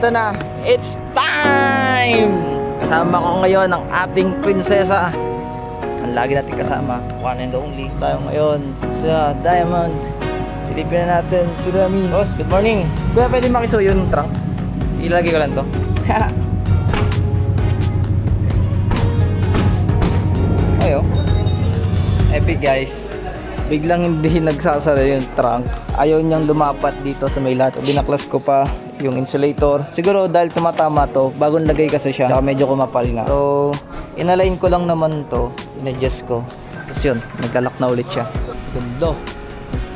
Eto na, it's time! Kasama ko ngayon ang ating prinsesa. Ang lagi natin kasama, one and only. Tayo ngayon sa Diamond. Silipin na natin si Rami. Boss, good morning. Kuya, pwede makiso yung trunk? Ilagay ko lang to. Ayo. Epic guys. Biglang hindi nagsasara yung trunk. Ayaw niyang lumapat dito sa may lahat. Binaklas ko pa yung insulator. Siguro dahil tumatama to, bagong lagay kasi siya. Saka medyo kumapal nga. So, inalign ko lang naman to. In-adjust ko. Tapos yun, naglalak na ulit siya. Ganda.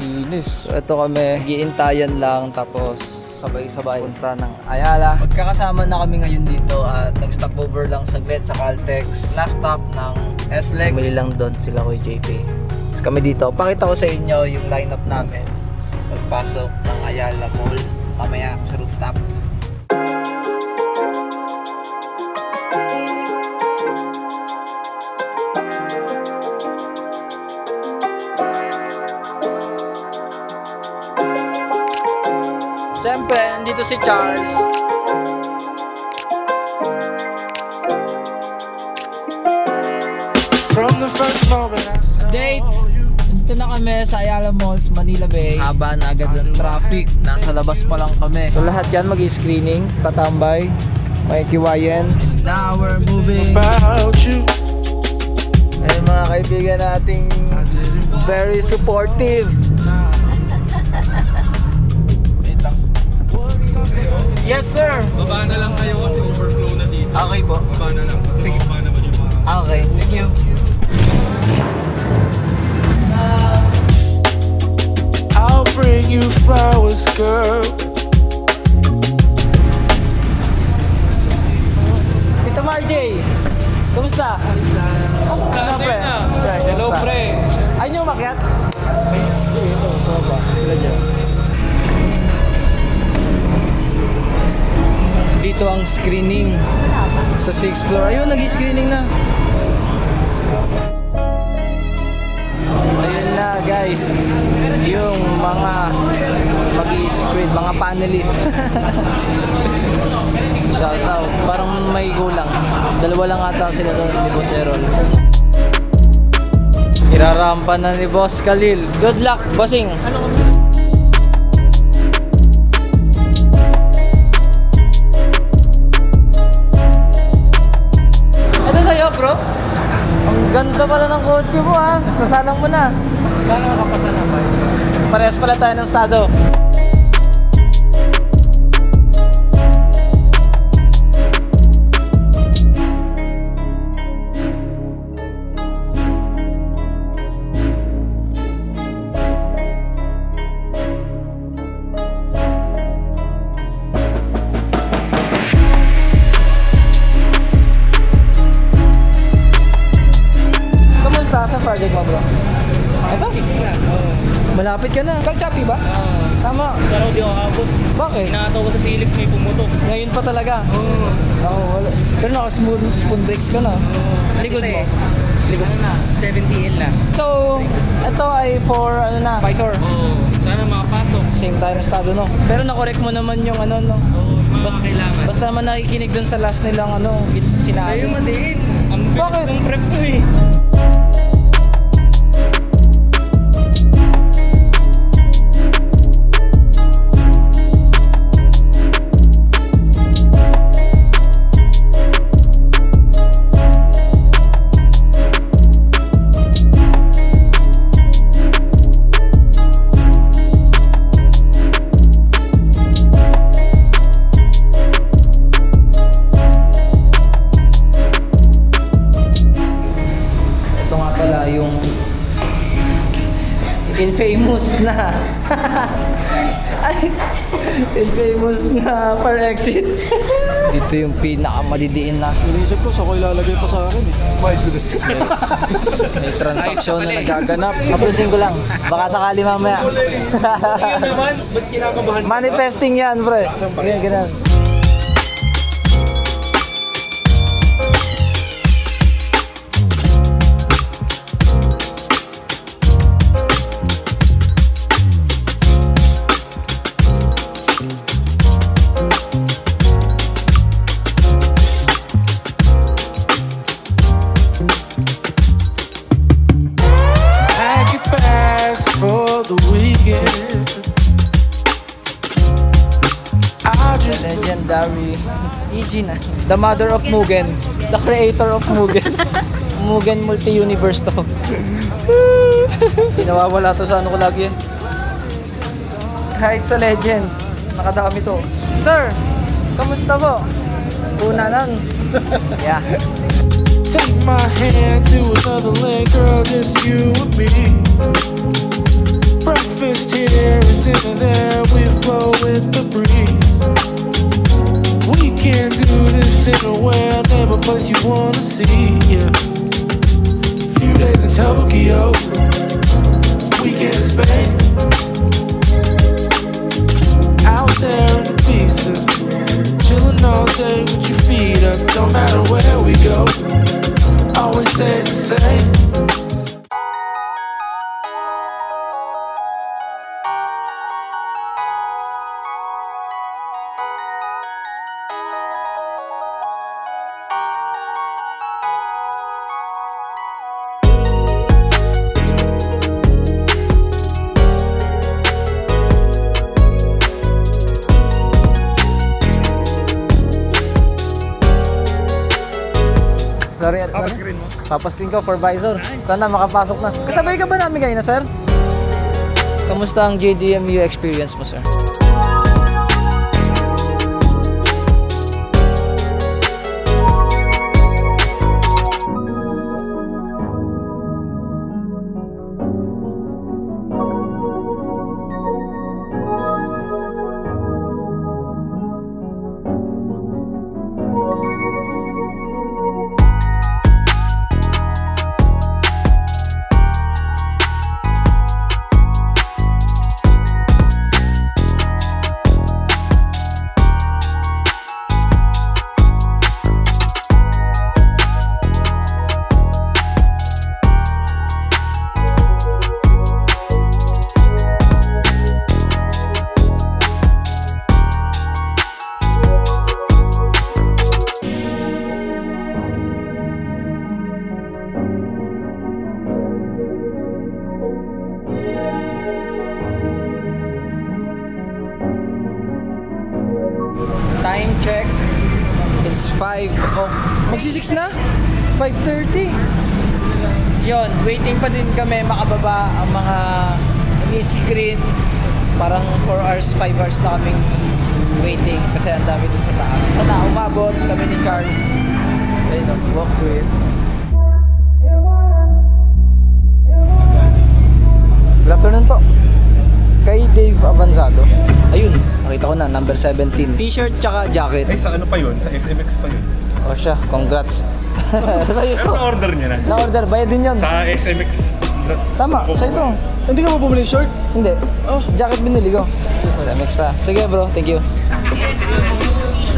Linis. So, ito kami, giintayan lang. Tapos, sabay-sabay punta ng Ayala. Magkakasama na kami ngayon dito at nag-stop over lang saglit sa Caltex. Last stop ng SLEX. Bumili lang doon sila ko JP. Tapos kami dito. Pakita ko sa inyo yung lineup namin. Pagpasok ng Ayala Mall. Mamaya sa rooftop. Siyempre, nandito si Charles. From the first moment I saw Date! you. Dito na kami sa Ayala Malls, Manila Bay. Haba na agad ng traffic. Nasa labas pa lang kami. So lahat yan mag-screening, tatambay, makikiwayan. Now we're moving. About you. Ay mga kaibigan nating very supportive. Wait lang. Yes sir! Baba na lang kayo kasi overflow na dito. Okay po. Baba na lang. Kasi Sige. baba naman yung mga... Okay, thank you. I'll bring you flowers, girl. Tito Marjay, kumusta? Asa ka na, pre? Hello, pre. Ay nyo umakyat? Dito ang screening sa 6th floor. Ayun, nag-screening na. Ayun na guys, yung mga mag-i-screen, mga panelist. Shout out, parang may kulang. Dalawa lang ata sila doon ni Boss Errol. Irarampa na ni Boss Khalil. Good luck, bossing! Ito sa'yo bro. Ang ganda pala ng kotse mo ha. Sasalang mo na. Sana nakapasa na ba? Parehas pala tayo ng estado. Kamusta sa project mo bro? Ito? 6 na. Oo. Malapit ka na. Kalchapi ba? Tama. Pero di ako abot. Bakit? Nakataw ko sa Silix may pumutok. Ngayon pa talaga. Oo. Oo, wala. Pero naka-spoon brakes ka na. Likod mo. Likod na. 7CL na. So, ito ay for ano na, visor. Oo. Sana makapasok. Same time estado no. Pero na-correct mo naman yung ano no. Oo. Mga kailangan. Basta naman nakikinig dun sa last nilang ano, sinabi. Ayun madiin. Ang Bakit? bilis ng prep ko eh. Ito nga pala yung infamous na ay, infamous na per exit. Dito yung pinakamadidiin na. Inisip ko, so ko ilalagay pa sa akin eh. May transaksyon na nagaganap. Approaching ko lang. Baka sakali mamaya. Ayun naman, ba't kinakabahan? Manifesting yan, pre. Ganyan, ganyan. Dari. EG na. The mother of Mugen. The creator of Mugen. Mugen multi-universe to. Hindi nawawala to sa ano ko lagi. Kahit sa Legend, nakadami to. Sir, kamusta po? Una nun. Yeah. Take my hand to another land, girl, just you and me. Breakfast here and dinner there, we flow with the breeze. We can do this anywhere, never place you wanna see, yeah. Few days in Tokyo, weekend in Spain. Out there in Ibiza, chilling all day with your feet up. Don't matter where we go, always stays the same. Sorry, Papascreen mo? Papascreen ko for visor. Sana makapasok na. Kasabay ka ba namin kayo na, sir? Kamusta ang JDMU experience mo, sir? Time check. It's 5 oh, magsi-6 na? 5:30. Yon, waiting pa din kami makababa ang mga screen. Parang 4 hours, 5 hours na kaming waiting kasi ang dami dun sa taas. Sana umabot kami ni Charles. Ayun, walk through it. Good afternoon po. Kay Dave Avanzado. Ayun, nakita ko na, number 17. T-shirt tsaka jacket. Ay, sa ano pa yun? Sa SMX pa yun. O siya, congrats. Sa'yo Pero to. na-order niya na. Na-order, bayad din yun. Sa SMX. Tama, sa'yo to. Hindi ka ba bumili short? Hindi. Oh, jacket binili ko. SMX na. Sige bro, thank you.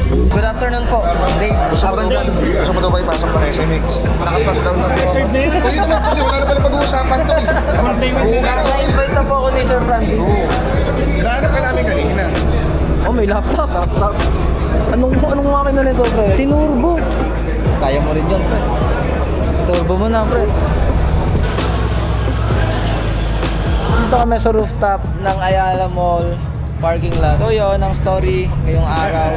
Good afternoon po, Dave Avanzado. Gusto mo daw ba ipasok ng SMX? Nakapag-down na po. Reserve na yun. O yun naman pala, wala na pala pag-uusapan to eh. Na-invite na po ako ni Sir Francis. Nahanap ka namin kanina. Oh, may laptop. Anong makina nito, pre? Tinurbo. Kaya mo rin yun, pre. Turbo mo na, pre. Dito kami sa rooftop ng Ayala Mall parking lot. So yun, ang story ngayong araw.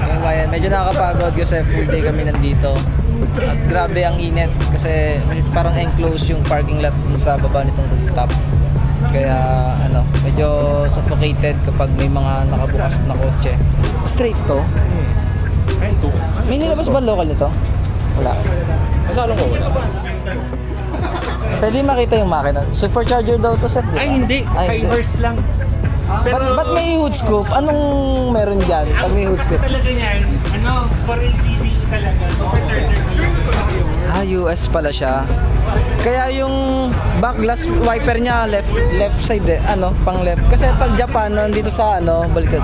Ngayong bayan. Medyo nakakapagod kasi full day kami nandito. At grabe ang init kasi parang enclosed yung parking lot dun sa baba nitong rooftop. Kaya ano, medyo suffocated kapag may mga nakabukas na kotse. Straight to. Ay, ito. May nilabas ba local nito? Wala. Masalong ko wala. Pwede makita yung makina. Supercharger daw to set, di ba? Ay, hindi. Ay, hindi. Reverse lang. Ba't may hood scoop? Anong meron dyan pag may hood scoop? Talaga niyan, ano, for LGC talaga, supercharger. Ah, US pala siya. Kaya yung back glass wiper niya left side eh, ano, pang left. Kasi pag Japan nandito sa ano, baliktad.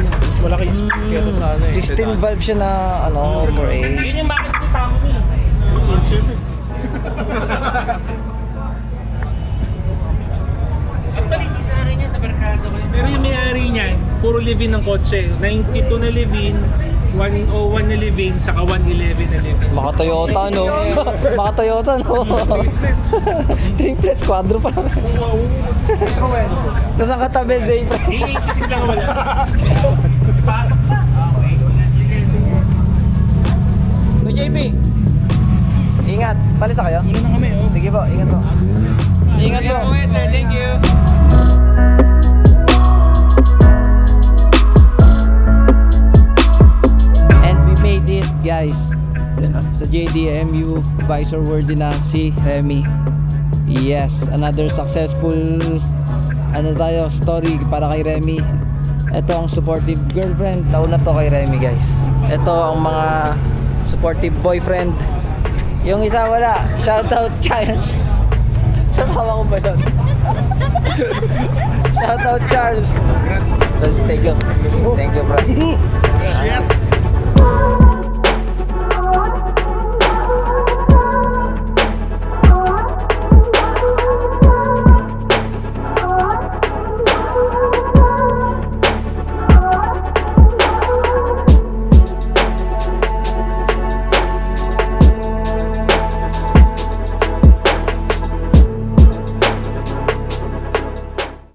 Mas malaki yung kesa sa ano eh. 16 valve siya na ano, 4A. Yun yung bakit ko tamo ko eh. Actually, di sa akin yan sa merkado. Pero yung may-ari niyan, puro live-in ng kotse. 92 na live-in, 101 na living, saka 111 na living. Maka Toyota, no? Maka Toyota, no? Triplets, quadro pa. Tapos ang katabi, Zebra. 86 lang wala. Pasok pa. Okay. No, JP. Ingat. Palisa kayo? Muna na kami, oh. Sige po, ingat po. Ingat po. sir. Thank you. And we made it, guys. Sa JDMU Visor Worthy na si Remy. Yes, another successful story para kay Remy. Ito ang supportive girlfriend. Taon na to kay Remy, guys. Ito ang mga supportive boyfriend. Yung isa wala. Shoutout Charles. Sa tawa ko ba yun? Shoutout Charles. Thank you.